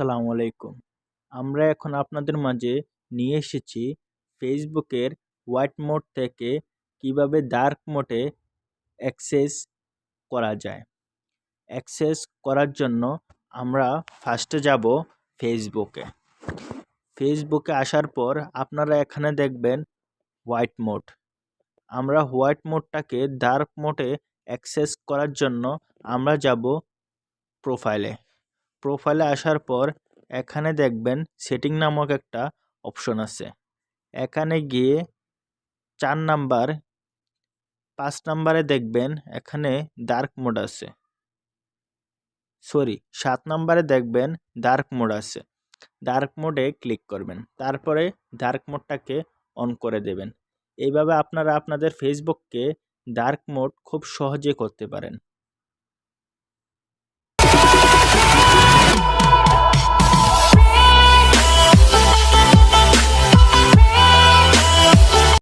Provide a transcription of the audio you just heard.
আসসালামু আলাইকুম। আমরা এখন আপনাদের মাঝে নিয়ে এসেছি ফেসবুকের হোয়াইট মোড থেকে কিভাবে ডার্ক মোডে অ্যাক্সেস করা যায়। অ্যাক্সেস করার জন্য আমরা ফার্স্টে যাব ফেসবুকে। ফেসবুকে আসার পর আপনারা এখানে দেখবেন হোয়াইট মোড। আমরা হোয়াইট মোডটাকে ডার্ক মোডে অ্যাক্সেস করার জন্য আমরা যাব প্রোফাইলে। প্রোফাইলে আসার পর এখানে দেখবেন সেটিং নামক একটা অপশন আছে। এখানে গিয়ে 4 নাম্বার 5 নাম্বারে দেখবেন এখানে ডার্ক মোড আছে। 7 নাম্বারে দেখবেন ডার্ক মোড আছে। ডার্ক মোডে ক্লিক করবেন। তারপরে ডার্ক মোডটাকে অন করে দেবেন। এইভাবে আপনারা আপনাদের ফেসবুককে ডার্ক মোড খুব সহজে করতে পারেন।